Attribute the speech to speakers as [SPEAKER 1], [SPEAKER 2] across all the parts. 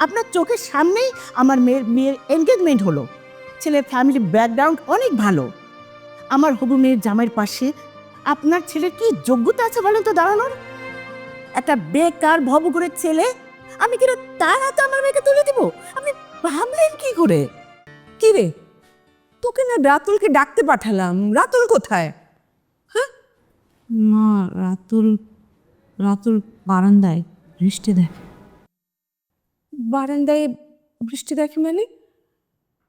[SPEAKER 1] আপনার চোখের সামনেই আমার মেয়ের এনগেজমেন্ট হলো। ছেলের ফ্যামিলি ব্যাকগ্রাউন্ড অনেক ভালো। আমার হবু মেয়ের জামাইয়ের পাশে আপনার ছেলের কি যোগ্যতা আছে বলেন তো দাঁড়ানোর? একটা বেকার ভবঘুরের ছেলে, আমি কিনা তার হাতে আমার মেয়েকে তুলে দিব? আপনি ভাবলেন কি করে?
[SPEAKER 2] কি রে, তোকে না রাতুলকে ডাকতে পাঠালাম, রাতুল কোথায়?
[SPEAKER 3] মা, রাতুল রাতুল বারান্দায় বৃষ্টি দেয়।
[SPEAKER 2] বারান্দায় বৃষ্টি দেখে মানে?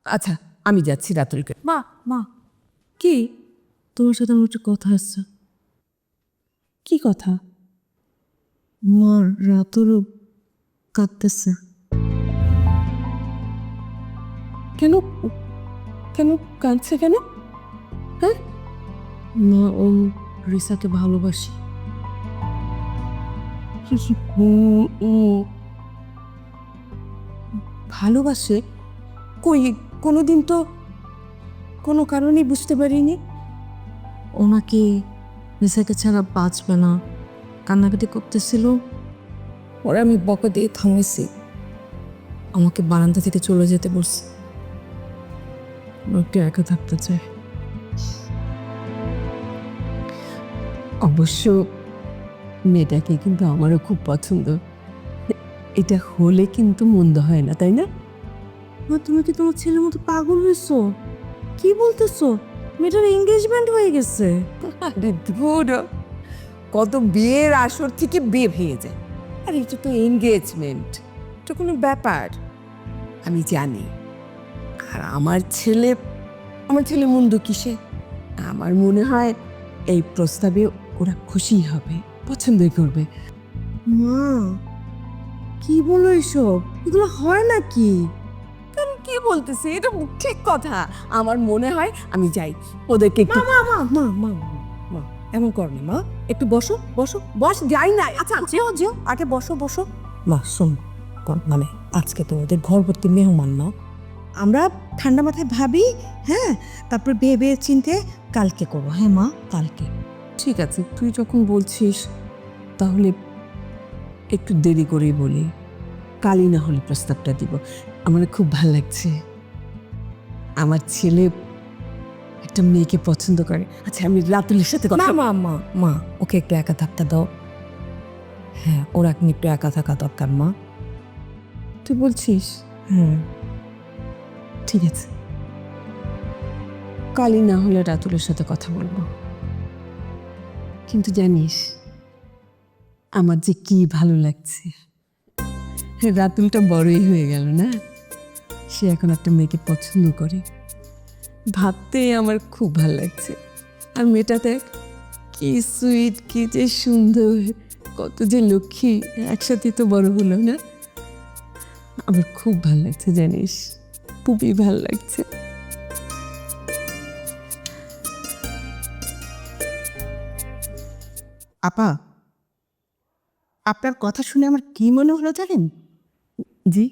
[SPEAKER 2] আচ্ছা, আমি যাচ্ছি রাতুলকে।
[SPEAKER 3] মা মা,
[SPEAKER 2] কি?
[SPEAKER 3] তোমার সাথে আমার একটা কথা আছে।
[SPEAKER 2] কি কথা?
[SPEAKER 3] মা, রাতুল কাঁদতেছে।
[SPEAKER 2] কেন কেন কাঁদছে কেন? হ্যাঁ,
[SPEAKER 3] মা, ও রিসাকে ভালোবাসে।
[SPEAKER 2] ও ভালোবাসে? কই, কোনোদিন তো কোনো কারণেই বুঝতে পারিনি।
[SPEAKER 3] ওনাকে রিসাকে ছাড়া বাঁচবে না, কান্নাকাটি করতেছিল।
[SPEAKER 2] ওরা আমি বকা দিয়ে থামেছি,
[SPEAKER 3] আমাকে বারান্দা থেকে চলে যেতে বলছে। একটু একা থাকতে চায়।
[SPEAKER 2] অবশ্য মেয়েটাকে কিন্তু আমারও খুব পছন্দ। এটা হলে কিন্তু মন্দ হয় না, তাই না?
[SPEAKER 3] মা, তুমি কি তোমার ছেলের মতো পাগল হয়েছো? কি বলতেছো? মেয়েটার এঙ্গেজমেন্ট হয়ে গেছে।
[SPEAKER 2] আরে ধুর, কত বিয়ের আসর থেকে বিয়ে ভেঙে যায়, আর এটা তো এনগেজমেন্ট, এটা কোনো ব্যাপার। আমি জানি। আর আমার ছেলে মন্দ কিসে? আমার মনে হয় এই প্রস্তাবে ওরা খুশি হবে, পছন্দই করবে।
[SPEAKER 3] মা, কি বলো এসব? এগুলো হয় নাকি?
[SPEAKER 2] কি বলতেছি, এটা ঠিক কথা। আমার মনে হয় আমি যাই, ওদেরকে একটু
[SPEAKER 3] মা মা মা মা মা,
[SPEAKER 2] এমন করনি মা, একটু বসো বসো, বস, যাই না। আচ্ছা,
[SPEAKER 3] যেও যেও, আগে বসো বসো। মা শোন, মানে আজকে তো ওদের ঘরবর্তী মেহমান না, আমরা ঠান্ডা মাথায় ভাবি, হ্যাঁ, তারপর ভেবে চিনতে কালকে করবো। হ্যাঁ মা, কালকে।
[SPEAKER 2] ঠিক আছে, তুই যখন বলছিস তাহলে একটু দেরি করেই বলি, কালই না হলে প্রস্তাবটা দিব। আমার খুব ভালো লাগছে, আমার ছেলে একটা মেয়েকে পছন্দ করে। আচ্ছা, আমি রাতুলের সাথে কথা
[SPEAKER 3] মা মা মা, ওকে একটু একা থাকতে দাও। হ্যাঁ, ওরা এখন একটু একা থাকা দরকার মা।
[SPEAKER 2] তুই বলছিস?
[SPEAKER 3] হুম।
[SPEAKER 2] ঠিক আছে, কালই না হলে রাতুলের সাথে কথা বলবো। কিন্তু জানিস আমার যে কি ভালো লাগছে, রাতুলটা বড়ই হয়ে গেল না, সে এখন একটা মেয়েকে পছন্দ করে, ভাবতেই আমার খুব ভালো লাগছে। আর মেয়েটা দেখ কি সুইট, কি যে সুন্দর, কত যে লক্ষ্মী, একসাথে তো বড় হলো না। আমার খুব ভালো লাগছে জানিস, খুবই ভালো লাগছে।
[SPEAKER 1] আপা, আপনার কথা শুনে আমার কি মনে হলো জানেন?
[SPEAKER 2] জি?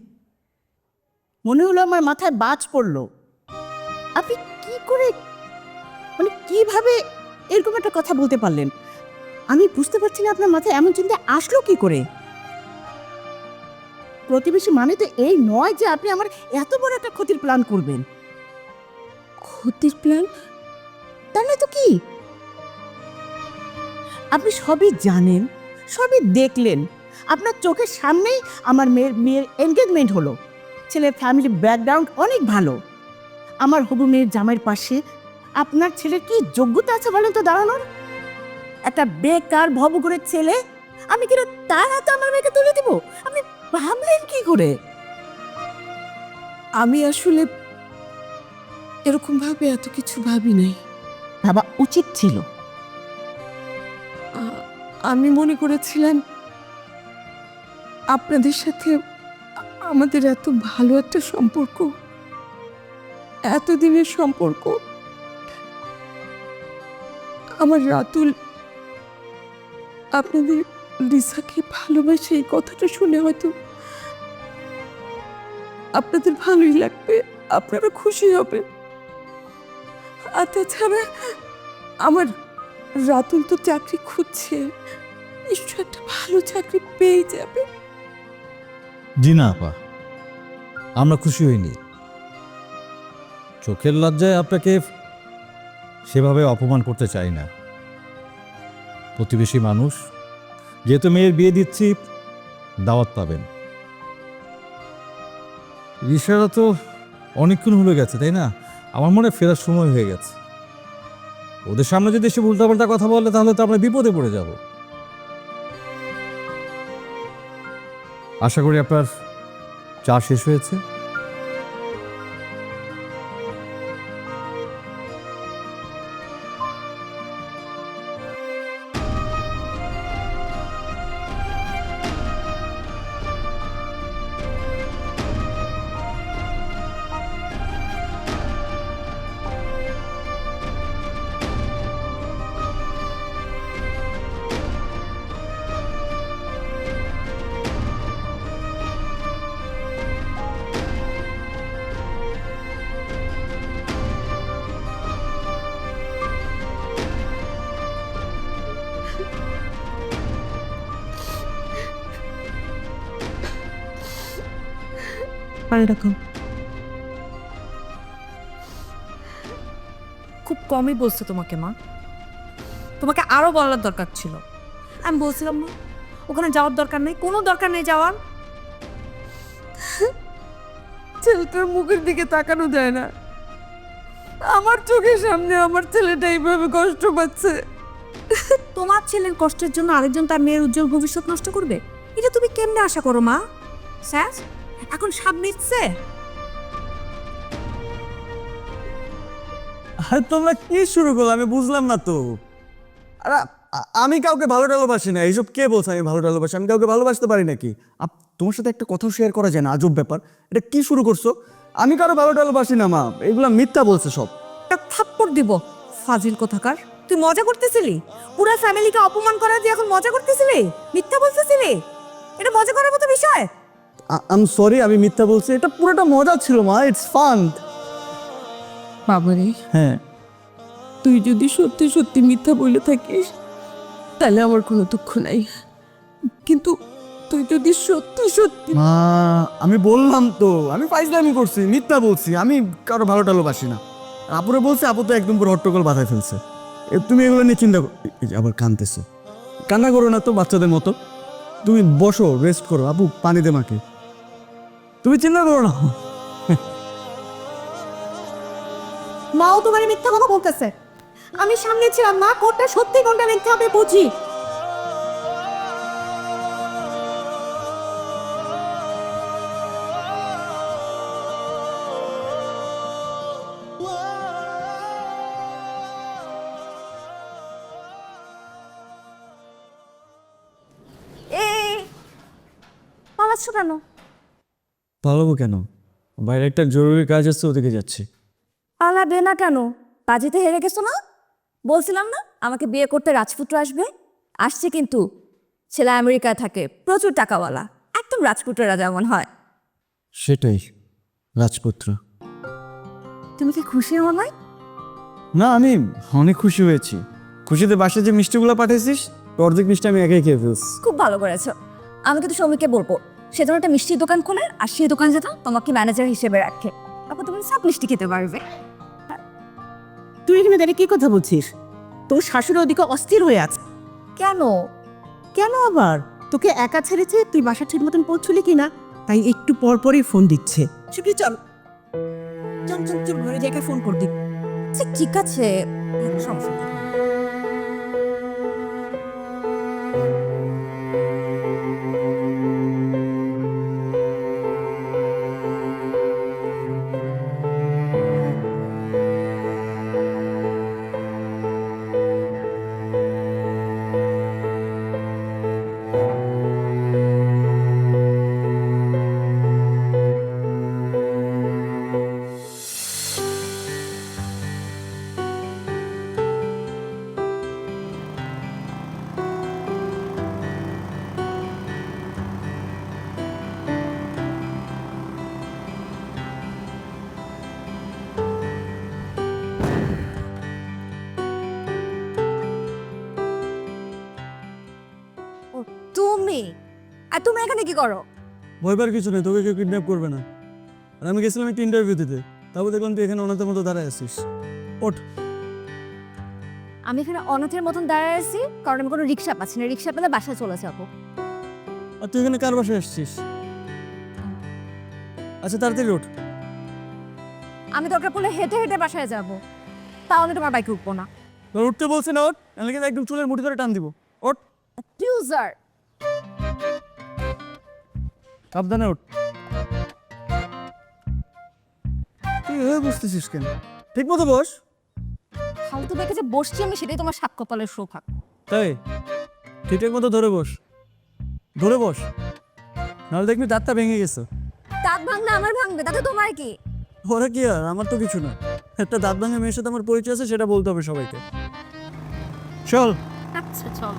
[SPEAKER 1] মনে হলো আমার মাথায় বাজ পড়লো। আপনি কি করে, মানে কিভাবে এরকম একটা কথা বলতে পারলেন? আমি বুঝতে পারছি না আপনার মাথায় এমন চিন্তা আসলো কি করে। প্রতিবেশী মানে তো এই নয় যে আপনি আমার এত বড় একটা ক্ষতির প্ল্যান করবেন।
[SPEAKER 2] ক্ষতির প্ল্যান?
[SPEAKER 1] তাহলে তো কি, আপনি সবই জানেন, সবই দেখলেন, আপনার চোখের সামনেই আমার মেয়ের এনগেজমেন্ট হলো। ছেলের ফ্যামিলি ব্যাকগ্রাউন্ড অনেক ভালো। আমার হবু মেয়ের জামাইয়ের পাশে আপনার ছেলের কি যোগ্যতা আছে বলেন তো দাঁড়ানোর? একটা বেকার ভবঘুরের ছেলে, আমি কিনা তার হাতে আমার মেয়েকে তুলে দিব? আপনি ভাবলেন কি করে?
[SPEAKER 2] আমি আসলে এরকম ভাবে এত কিছু ভাবি নাই।
[SPEAKER 1] ভাবা উচিত ছিল।
[SPEAKER 2] আমি মনে করেছিলাম আপনাদের সাথে আমাদের এত ভালো একটা সম্পর্ক, এতদিনের সম্পর্ক, আমার রাতুল আপনাদের রিসাকে ভালোবাসে, এই কথাটা শুনে হয়তো আপনাদের ভালোই লাগবে, আপনারা খুশি হবে। আর তাছাড়া আমার রাতুল তো চাকরি খুঁজছে, নিশ্চয় একটা ভালো চাকরি পেয়ে যাবে।
[SPEAKER 4] জি না আপা, আমরা খুশি হইনি। চোখের লজ্জায় আপনাকে সেভাবে অপমান করতে চাই না। প্রতিবেশী মানুষ, যেহেতু মেয়ের বিয়ে দিচ্ছি, দাওয়াত পাবেন। রিসারা তো অনেকক্ষণ হয়ে গেছে, তাই না? আমার মনে হয় ফেরার সময় হয়ে গেছে। ওদের সামনে যদি এসে উল্টাপাল্টা কথা বলে তাহলে তো আমরা বিপদে পড়ে যাব। আশা করি আপনার চা শেষ হয়েছে।
[SPEAKER 3] পানি রাখো।
[SPEAKER 5] খুব কমই বলছে তোমাকে মা, তোমাকে আরো বলার দরকার ছিল। আমি বলছিলাম না ওখানে যাওয়ার দরকার নেই, কোনো দরকার নেই যাওয়ার।
[SPEAKER 2] ছেলেটার মুখের দিকে তাকানো যায় না। আমার চোখের সামনে আমার ছেলেটা এইভাবে কষ্ট পাচ্ছে।
[SPEAKER 5] তোমার ছেলের কষ্টের জন্য আরেকজন তার মেয়ের উজ্জ্বল ভবিষ্যৎ নষ্ট করবে, এটা তুমি কেমনে আশা করো মা? স্যার এখন সামনে ইচ্ছে
[SPEAKER 6] আর তোমরা কি শুরু করলো আমি বুঝলাম না তো। আর আমি কাউকে ভালো ভালোবাসি না। এইসব কে বলছে আমি ভালো ভালোবাসি? আমি কাউকে ভালোবাসতে পারি নাকি? তোমার সাথে একটা কথা শেয়ার করা যায় না? আজব ব্যাপার। এটা কি শুরু করছো? আমি কারো ভালো ভালোবাসি না মা, এগুলা মিথ্যা বলছে সব।
[SPEAKER 5] একটা থাপ্পড় দিব ফাজিল কোথাকার। তুই মজা করতেছিলি? পুরো ফ্যামিলিকে অপমান করা দিয়ে এখন মজা করতেছিলি, মিথ্যা বলতেছিলি? এটা মজা করার মতো বিষয়?
[SPEAKER 6] আই এম সরি, আমি মিথ্যা বলছি। এটা পুরোটা মজা ছিল মা, ইটস ফান।
[SPEAKER 2] বাবারে,
[SPEAKER 6] হ্যাঁ,
[SPEAKER 2] তুই যদি সত্যি সত্যি মিথ্যা বলে থাকিস তাহলে আমার কোনো দুঃখ নাই, কিন্তু তুই যদি সত্যি সত্যি
[SPEAKER 6] মা আমি বললাম তো আমি ফাইজলামি করছি, মিথ্যা বলছি। আমি কারো ভালো ভালোবাসি না। আপুরে বলছে, আপু তো একদম পুরো হট্টগোল বাঁধায় ফেলছে। তুমি এগুলো নিয়ে চিন্তা এই যে আবার কাঁদতেছে। কান্না করো না তো বাচ্চাদের মতো। তুমি বসো, রেস্ট করো। আপু পানি দে মাকে। তুমি চিন্তা করো না।
[SPEAKER 1] মাও তোমার মিথ্যা কথা বলতেছে। আমি সামনে ছিলাম মা, কোনটা সত্যি কোনটা মিথ্যা আমি বুঝি।
[SPEAKER 5] এই পালাচ্ছ কেন?
[SPEAKER 6] পালাবো কেন? বাইরে একটা জরুরি কাজ আছে, ওদিকে যাচ্ছি।
[SPEAKER 5] পালাবে না কেন? বাজিতে হেরে গেছো না? বলছিলাম না আমাকে বিয়ে করতে রাজপুত্র আসবে। আসছে কিন্তু। ছেলে আমেরিকায় থাকে, প্রচুর টাকাওয়ালা, একদম রাজপুত্ররা যেমন হয়।
[SPEAKER 6] সেটাই, রাজপুত্র।
[SPEAKER 5] তুমি কি খুশি হও নাই?
[SPEAKER 6] না, আমি অনেক খুশি হয়েছি। খুশিতে বাসায় যে মিষ্টিগুলো পাঠিয়েছিস, অর্ধেক মিষ্টি আমি একাই খেয়ে ফেলছি।
[SPEAKER 5] খুব ভালো করেছো। আমি কিন্তু সৌমিককে বলবো সেজন্য একটা মিষ্টির দোকান খোলে, আর সেই দোকান যেন তোমাকে ম্যানেজার হিসেবে রাখে। তারপর তুমি সব মিষ্টি খেতে পারবে।
[SPEAKER 1] তুই এখানে দাঁড়িয়ে কি কথা বলছিস? তোর শাশুড়ি ওদিকে অস্থির হয়ে আছে।
[SPEAKER 5] কেন?
[SPEAKER 1] কেন আবার? তোকে একা ছেড়েছে, তুই বাসা ঠিক মতন পৌঁছলি কিনা, তাই একটু পর পরই ফোন দিচ্ছে। শুক্রি চল চল চল চল, ঘরে জায়গা ফোন কর দি।
[SPEAKER 5] আচ্ছা ঠিক আছে, সমস্যা নেই। তুমি আর তুমি এখানে কি করো?
[SPEAKER 6] ভয়বার কিছু নেই, তোকে কেউ কিডন্যাপ করবে না। আর আমি গেছিলাম একটা ইন্টারভিউ দিতে, তারপর দেখলাম তুই এখানে অনাথের মতো দাঁড়ায় আছিস। ওঠ।
[SPEAKER 5] আমি এখানে অনাথের মতন দাঁড়ায় আছি কারণ আমি কোনো রিক্সা পাচ্ছি না, রিক্সা পেলে বাসায় চলে যাবো।
[SPEAKER 6] আর তুই এখানে কার বাসায় আসছিস? আচ্ছা তাড়াতাড়ি ওঠ।
[SPEAKER 5] আমি দরকার পড়লে হেঁটে হেঁটে বাসায় যাবো, তাহলে তোমার বাইকে উঠবো না।
[SPEAKER 6] তোর উঠতে বলছে না, ওঠ, নাহলে কিন্তু একদম চুলের মুঠি ধরে টান দিব। ওঠ,
[SPEAKER 5] অ্যাবিউজার।
[SPEAKER 6] সাবধানে ওঠ। তুই এভাবে বুঝতেছিস কেন? ঠিক মতো বস।
[SPEAKER 5] ফালতু বেঁকে যে বসছি আমি, সেটাই তোমার সাত কপালের সৌভাগ্য।
[SPEAKER 6] তাই ঠিকঠাক মতো ধরে বস, ধরে বস, নাহলে দেখবি দাঁতটা ভেঙে গেছে।
[SPEAKER 5] দাঁত ভাঙলে আমার ভাঙবে, তাতে তোমার কি?
[SPEAKER 6] ওরা কি আর, আমার তো কিছু না। একটা দাঁত ভাঙা মেয়ের সাথে আমার পরিচয় আছে, সেটা বলতে হবে সবাইকে। চল।
[SPEAKER 5] আচ্ছা চল।